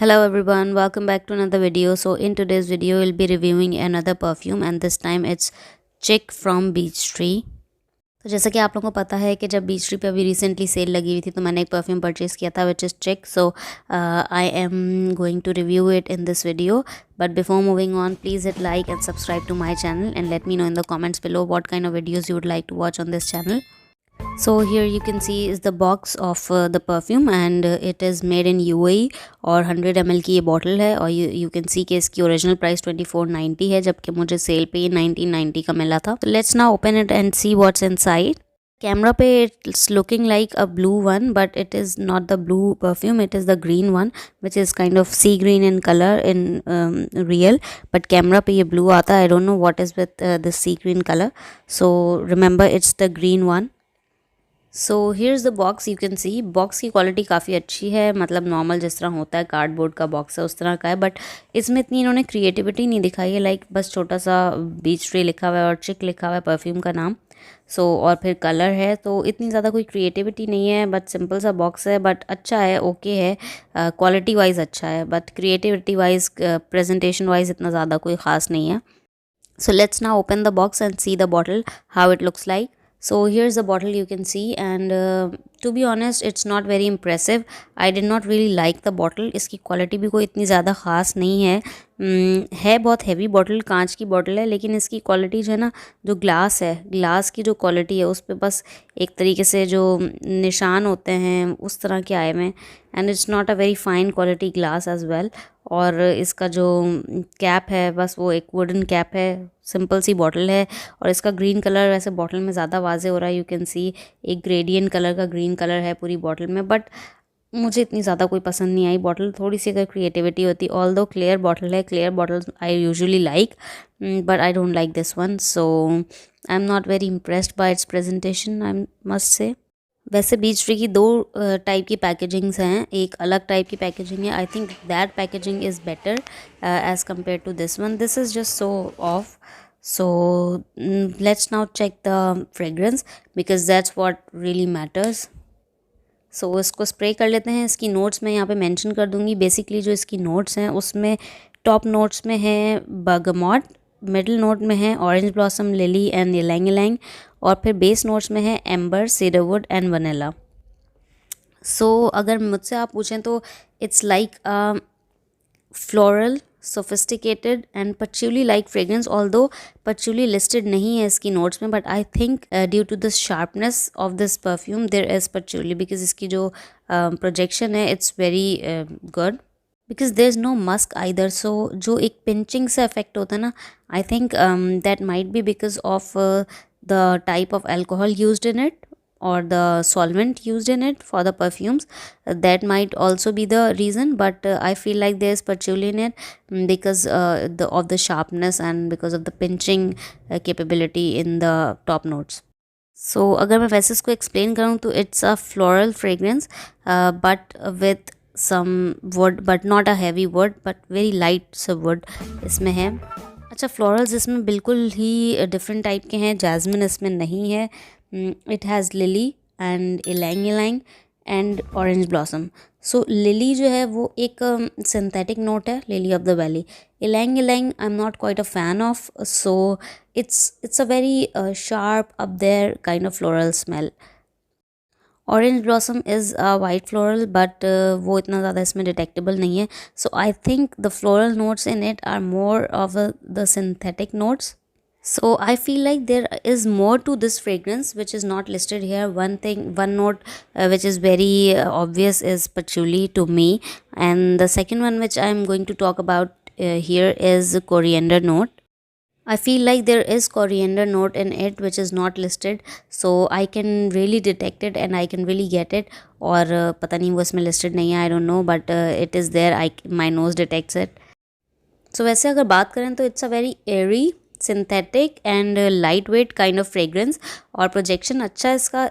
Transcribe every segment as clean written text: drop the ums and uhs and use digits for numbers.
Hello everyone, welcome back to another video. So in today's video we'll be reviewing another perfume and this time it's Chick from Beach Tree. तो जैसा कि आप लोगों को पता है कि जब बीच ट्री पे अभी रिसेंटली सेल लगी हुई थी तो मैंने एक परफ्यूम परचेज़ किया था which is chic. So I am going to review it in this video. But before moving on, please hit like and subscribe to my channel and let me know in the comments below what kind of videos you would like to watch on this channel. So here you can see is the box of the perfume and it is made in UAE और 100 ml की ये bottle है और you can see कि इसकी original price 2490 है जबकि मुझे सेल पे ये 1990 का मिला था. So let's now open it and see what's inside. Camera पे it's looking like a blue one but it is not the blue perfume, it is the green one which is kind of sea green in color in real, but camera पे ये blue आता है. I don't know what is with the sea green color, so remember it's the green one. So here's the box. You can see box की quality काफ़ी अच्छी है, मतलब normal जिस तरह होता है कार्डबोर्ड का बॉक्स है उस तरह का है, बट इसमें इतनी इन्होंने क्रिएटिविटी नहीं दिखाई है. लाइक बस छोटा सा बीच ट्री लिखा हुआ है और चिक लिखा हुआ है परफ्यूम का नाम. सो और फिर कलर है, तो इतनी ज़्यादा कोई क्रिएटिविटी नहीं है, बट सिंपल सा बॉक्स है, बट अच्छा है, ओके है, क्वालिटी वाइज अच्छा है, but creativity wise presentation wise इतना ज़्यादा कोई ख़ास नहीं है. So let's now open the box and see the bottle, how it looks like. So here's the bottle you can see and to be honest it's not very impressive. I did not really like the bottle. इसकी quality भी कोई इतनी ज़्यादा ख़ास नहीं है. है बहुत हैवी बॉटल, कांच की बॉटल है, लेकिन इसकी क्वालिटी जो है ना, जो ग्लास है, ग्लास की जो क्वालिटी है उस पर बस एक तरीके से जो निशान होते हैं उस तरह के आए हुए हैं and it's not a very fine quality glass as well. और इसका जो कैप है बस वो एक वुडन कैप है, सिंपल सी बॉटल है और इसका ग्रीन कलर वैसे बॉटल में ज़्यादा वाजे हो रहा है. यू कैन सी एक ग्रेडियंट कलर का ग्रीन कलर है पूरी बॉटल में, बट मुझे इतनी ज़्यादा कोई पसंद नहीं आई बॉटल. थोड़ी सी अगर क्रिएटिविटी होती, ऑल दो क्लियर बॉटल है, clear bottle I usually like but I don't like this one. So I am not very impressed by it's presentation, I must say. वैसे बीच ट्री की दो टाइप की packagings हैं. एक अलग टाइप की पैकेजिंग है, I think that packaging is better as compare to this one. This is just so off. So let's now check the fragrance because that's what really matters. So इसको spray कर लेते हैं. इसकी notes मैं यहाँ पे mention कर दूँगी. बेसिकली जो इसकी नोट्स हैं उसमें टॉप नोट्स में है बर्गमॉट, मिडिल नोट में है ऑरेंज ब्लॉसम, लिली एंड यलैंग यलैंग, और फिर बेस नोट्स में है एम्बर, सीडरवुड एंड वनीला. सो अगर मुझसे आप पूछें तो it's like floral, sophisticated and patchouli like fragrance, although patchouli listed नहीं है इसकी नोट्स में, but I think due to the sharpness of this perfume there is patchouli because इसकी जो projection है it's very good because there is no musk either. So जो एक pinching से effect होता है ना, I think that might be because of the type of alcohol used in it or the solvent used in it for the perfumes. That might also be the reason, but I feel like there's patchouli in it because of the sharpness and because of the pinching capability in the top notes. So अगर मैं वैसे इसको explain करूँ तो it's a floral fragrance but with some wood, but not a heavy wood, but very light सा wood इसमें है. अच्छा, फ्लोरल्स इसमें बिल्कुल ही डिफरेंट टाइप के हैं. जैस्मिन इसमें नहीं है. It has lily and ylang ylang and orange blossom. So lily जो है वो एक सिंथेटिक नोट है, lily of the valley. Ylang ylang I am not quite a fan of, so it's a very sharp up there kind of floral smell. Orange blossom is a white floral but वो इतना ज़्यादा इसमें detectable नहीं है. So I think the floral notes in it are more of the synthetic notes. So I feel like there is more to this fragrance which is not listed here. One note which is very obvious is patchouli to me, and the second one which I am going to talk about here is coriander note. I feel like there is coriander note in it which is not listed, so I can really detect it and I can really get it. और पता नहीं वो इसमें listed नहीं है, I don't know, but it is there. My nose detects it. So वैसे अगर बात करें तो it's a very airy, synthetic and light weight kind of fragrance, और प्रोजेक्शन अच्छा है इसका.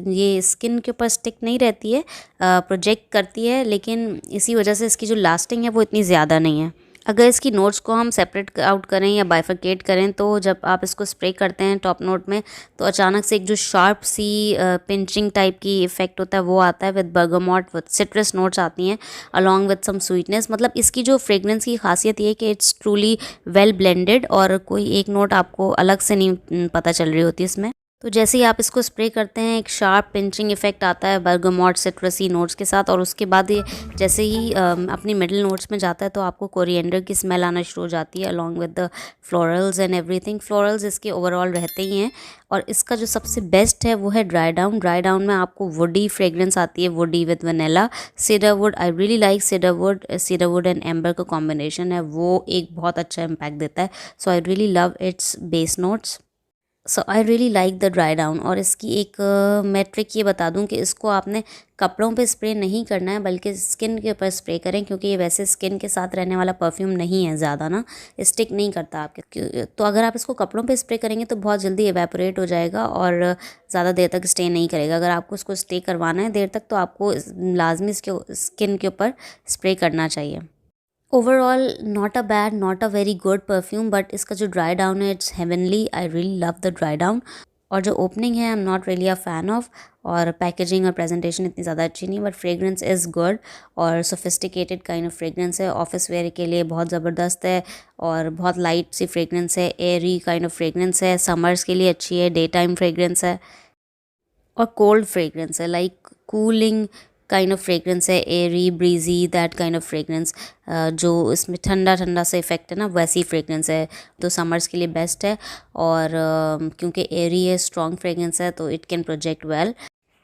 ये स्किन के ऊपर स्टिक नहीं रहती है, प्रोजेक्ट करती है, लेकिन इसी वजह से इसकी जो लास्टिंग है वो इतनी ज़्यादा नहीं है. अगर इसकी नोट्स को हम सेपरेट आउट करें या बाइफरकेट करें तो जब आप इसको स्प्रे करते हैं टॉप नोट में तो अचानक से एक जो शार्प सी पिंचिंग टाइप की इफ़ेक्ट होता है वो आता है with bergamot, with citrus notes आती हैं अलॉन्ग विद सम स्वीटनेस। मतलब इसकी जो फ्रेगरेंस की खासियत ये है कि इट्स ट्रूली वेल ब्लेंडेड और कोई एक नोट आपको अलग से नहीं पता चल रही होती इसमें। तो जैसे ही आप इसको स्प्रे करते हैं एक शार्प पिंचिंग इफेक्ट आता है बर्गामोट सिट्रसी नोट्स के साथ, और उसके बाद ये जैसे ही अपनी मिडिल नोट्स में जाता है तो आपको कोरिएंडर की स्मेल आना शुरू हो जाती है along with the florals and everything. Florals इसके ओवरऑल रहते ही हैं। और इसका जो सबसे बेस्ट है वो है ड्राई डाउन। ड्राई डाउन में आपको वुडी फ्रेग्रेंस आती है, woody with vanilla, cedarwood. I really like cedarwood. Cedarwood and amber का कॉम्बिनेशन है वो एक बहुत अच्छा इम्पैक्ट देता है। So I really love its base notes. So I really like the dry down. और इसकी एक मैं ट्रिक ये बता दूं कि इसको आपने कपड़ों पे स्प्रे नहीं करना है बल्कि स्किन के ऊपर स्प्रे करें, क्योंकि ये वैसे स्किन के साथ रहने वाला परफ्यूम नहीं है ज़्यादा ना, स्टिक नहीं करता आपके। तो अगर आप इसको कपड़ों पे स्प्रे करेंगे तो बहुत जल्दी एवेपोरेट हो जाएगा और ज़्यादा देर तक स्टे नहीं करेगा। अगर आपको इसको स्टे करवाना है देर तक तो आपको लाजमी इसके स्किन के ऊपर स्प्रे करना चाहिए। Overall not a bad, not a very good perfume, but इसका जो ड्राई डाउन है it's heavenly. I really love the dry down. और जो ओपनिंग है आई am not really a fan of, और पैकेजिंग और प्रेजेंटेशन इतनी ज़्यादा अच्छी नहीं, बट फ्रेग्रेंस इज़ गुड और सोफिस्टिकेटेड काइंड ऑफ फ्रेग्रेंस है। ऑफिस वेयर के लिए बहुत ज़बरदस्त है और बहुत लाइट सी फ्रेग्रेंस है, एयरी काइंड ऑफ फ्रेग्रेंस है, समर्स के लिए अच्छी है, डे टाइम फ्रेग्रेंस है और कोल्ड फ्रेग्रेंस है, like cooling kind of fragrance है, airy breezy that kind of fragrance. जो इसमें ठंडा ठंडा सा इफेक्ट है ना वैसी फ्रेग्रेंस है, तो समर्स के लिए बेस्ट है। और क्योंकि एयरी है, स्ट्रॉन्ग फ्रेग्रेंस है, तो इट कैन प्रोजेक्ट वेल।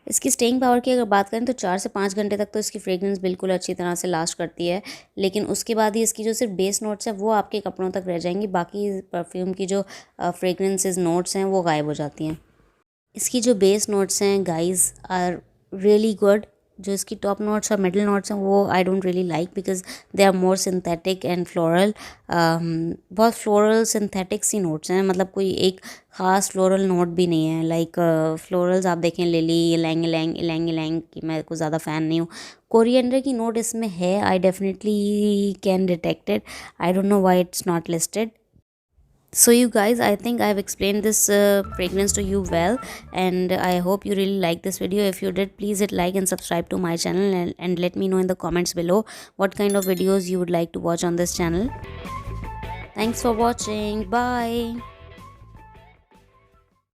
इसकी स्टेइंग पावर की अगर बात करें तो 4 से 5 घंटे तक तो इसकी फ्रेग्रेंस बिल्कुल अच्छी तरह से लास्ट करती है, लेकिन उसके बाद ही इसकी जो सिर्फ बेस नोट्स हैं वो आपके कपड़ों तक रह जाएंगी, बाकी परफ्यूम की जो फ्रेग्रेंसेस नोट्स हैं वो गायब हो जाती हैं। इसकी जो बेस नोट्स हैं गाइस आर रियली गुड। जो इसकी टॉप नोट्स और मिडिल नोट्स हैं वो I don't really like because they are more synthetic and floral. बहुत फ्लोरल सिंथेटिक सी नोट्स हैं, मतलब कोई एक ख़ास फ्लोरल नोट भी नहीं है। लाइक फ्लोरल्स आप देखें लिली, इलैंग इलैंग इलैंग इलैंग की मैं कुछ ज़्यादा फ़ैन नहीं हूँ। कोरिएंडर की नोट इसमें है, I definitely can detect it, I don't know why it's not listed. So you guys, I think I've explained this fragrance to you well, and I hope you really like this video. If you did, please hit like and subscribe to my channel, and let me know in the comments below what kind of videos you would like to watch on this channel. Thanks for watching. Bye.